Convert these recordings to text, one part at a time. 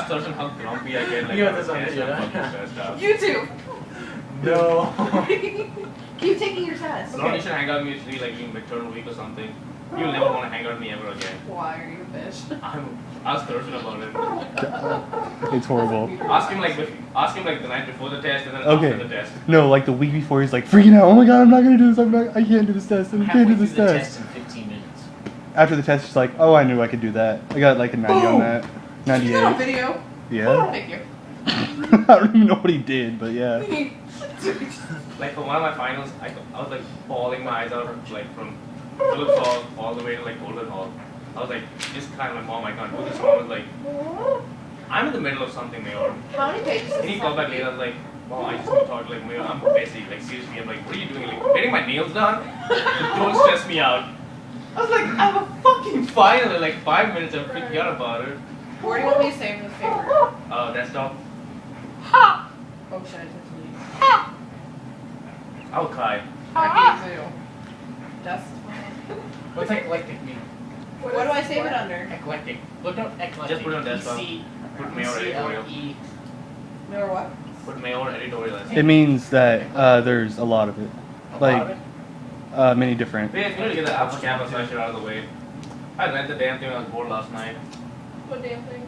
ask Thurston how grumpy I get. Like, You got this on I'm video, fucking huh? stressed out. You too. No. Keep taking your test. Ronnie should hang out with me usually like in midterm week or something. You'll never want to hang out with me ever again. Why are you a bitch? Ask Thurston about it. It's horrible. Ask him like the night before the test and then Okay. after the test. No, like the week before, he's like freaking out. Oh my god, I'm not gonna do this. I can't do this test. I can't Halfway do through this the test. test in 15 minutes. After the test, he's like, oh, I knew I could do that. I got like a 90 on that. Is that on 98. video? Yeah. Thank you. I don't even know what he did, but yeah. Like for one of my finals, I was like bawling my eyes out like from Phillips Hall all the way to like Golden Hall. I was like just kind of like, Mom, I can't do this. Mom was like, I'm in the middle of something, Mayor. How many pages? And he called back later. I was like, Mom, I just want to talk. Like, Mayor, I'm busy. Like seriously, I'm like, what are you doing? Like getting my nails done? Don't stress me out. I was like, I have a fucking final in like 5 minutes. I freaked out about it. Where do you want me to save this paper? Desktop. Oh, should I touch I will cry. I can't do. Dust. What's eclectic mean? What do I save it under? Eclectic. Look up eclectic. Just put it on desktop. Put Mayor editorial. ECLE. No or what? Put Mayor editorial. It means that there's a lot of it. A Like, lot of it? Many different. Yeah, you need to get the alpha kappa section out of the way. I read the damn thing on the board last night. What damn thing?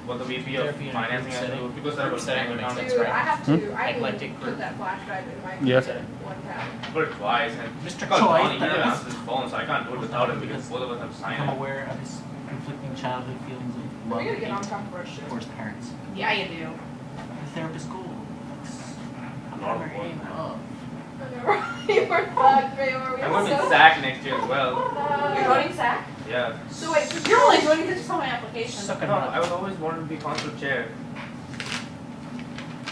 What the VP of Therapy and financing has to do. setting. People said about setting an account. Dude, I have to. I Eclectic need to group. put that flash drive in my Yeah. one tab. Put it twice. And Mr. I called Choi, Johnny. He didn't therapist. answer his phone, so I can't do it without him because both of us have to sign Become it. aware of his conflicting childhood feelings of We're love gonna get on and top of our shit. towards parents. Yeah, you do. The therapist goal. Lot of Never aim work. up. You were fucked, Mayor. I'm going to be SAC next year as well. You're joining SAC? Yeah. So wait, so you're only joining because you saw my application. Suck I it know, up. I was always wanted to be concert chair.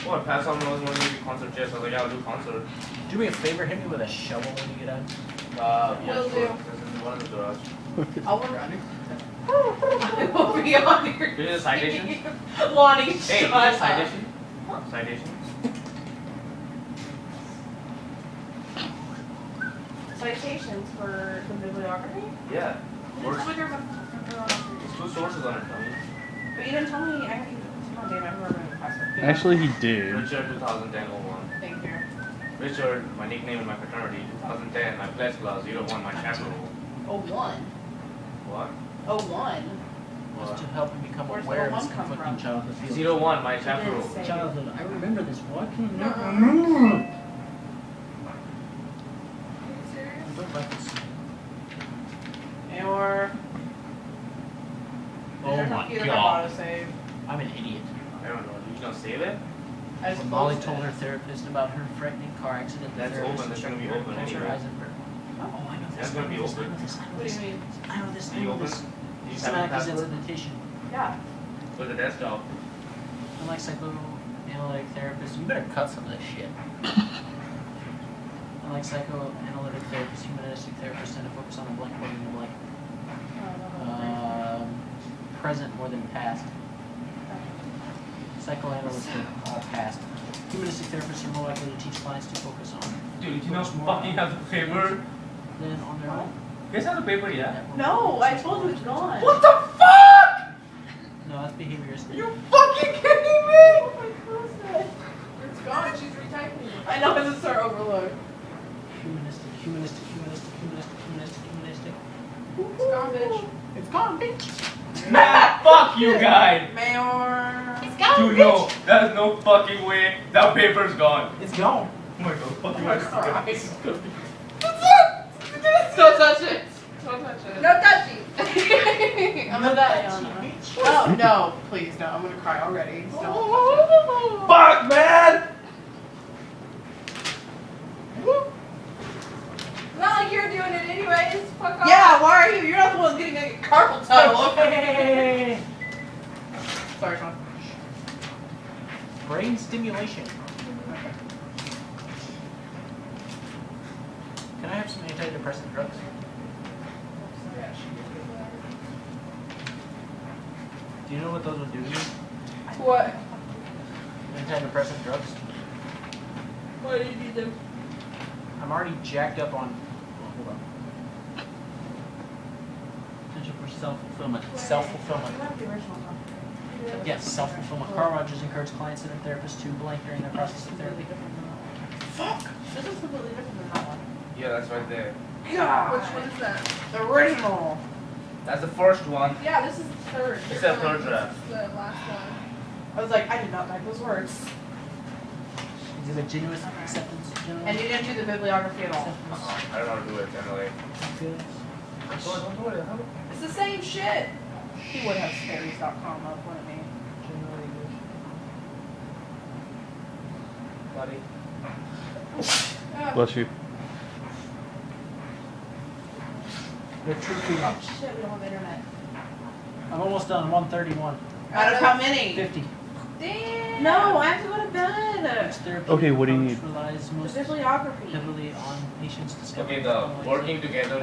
What? Pat Salmon always wanted me to be concert chair, so I was like, yeah, I'll do concert. Do me a favor, hit me with a shovel when you get done. Yeah, Will sure. do. There's one in the garage. I'll work on it. I will be on your Do you need a citation? Lonnie, Hey, shut you need a up. citation? Citation? Citations for the bibliography? Yeah. Where's the bibliography? There's two sources on it, dummy. But you didn't tell me. Oh, damn, I remember the password. Actually, he did. Richard 2010-01. Thank you. Richard, my nickname in my fraternity, 2010, my pledge class, 01, my chaperone. Oh, one. What? Oh, one. Was to help him become Where's the aware of one his come conflicting from? childhood feelings. 01, my It chaperone. didn't say. Childhood. I remember this. Why can you not Uh-uh. remember? Are you I serious? don't like this. Or. Oh my God. god. Autosave. I'm an idiot. I don't know, you gonna save it? I just When Molly closed told it. her therapist about her threatening car accident, the That's therapist open, that's gonna be instructed her open to close her anyway. eyes and breathe. Oh, I know this. That's I gonna know be this, I open. know this, I know What do this. you mean? I know this. I Do you know open? this. Do you have Systematic a password? desensitization. Yeah. With the desktop. Unlike psychoanalytic therapists, you better cut some of this shit. Unlike psychoanalytic therapists, humanistic therapists tend to focus on the blank more than the blank. Present more than past. Psychoanalysts are all past. Humanistic therapists are more likely to teach clients to focus on Dude, you know fucking have the paper? than on their own. You guys have the paper, yeah? No, I told you it's gone. What the fuck? No, that's behavioristic. You fucking kidding me? Oh my goodness. It's gone. She's retyping it. I know, it's a star overload. Humanistic, humanistic, humanistic, humanistic, humanistic, humanistic. It's gone, bitch. It's gone, bitch. Man, fuck you guys. Mayor. It's gone, Dude, no, there's no fucking way. That paper's gone. It's gone. Oh my god, fucking Oh my guys. Christ. Don't touch it. Don't touch it. No touchy. I'm gonna die on Oh, no. Please, no. I'm gonna cry already. Don't. Fuck, man! Not like you're doing it anyways. Fuck off. Yeah, why are you? You're not the one getting a carpal tunnel. Hey. Sorry, Sean. Brain stimulation. Can I have some antidepressant drugs? Do you know what those would do to you? What? Antidepressant drugs? Why do you need them? I'm already jacked up on. Hold on. Potential for self-fulfillment. Self-fulfillment. You have the original one. Yes, self-fulfillment. Carl Rogers encouraged clients and their therapists to blank during their process of therapy. Fuck! This is completely different than that one. Yeah, that's right there. God. Which one is that? The original. That's the first one. Yeah, this is the third. It's the third draft. This is the last one. I was like, I did not like those words. Exhibit genuine acceptance. And you didn't do the bibliography at all. I don't know how to do it generally. Don't do it. It's the same shit. He would have Sperry's.com up, wouldn't he? Buddy. Bless you. The true feeling. Oh shit, we don't have internet. I'm almost done. 131. Out of how many? 50. Damn. No, I have to go to bed. This therapeutic Okay, what do you approach need? relies The most bibliography. heavily on patients discovering Okay, the working together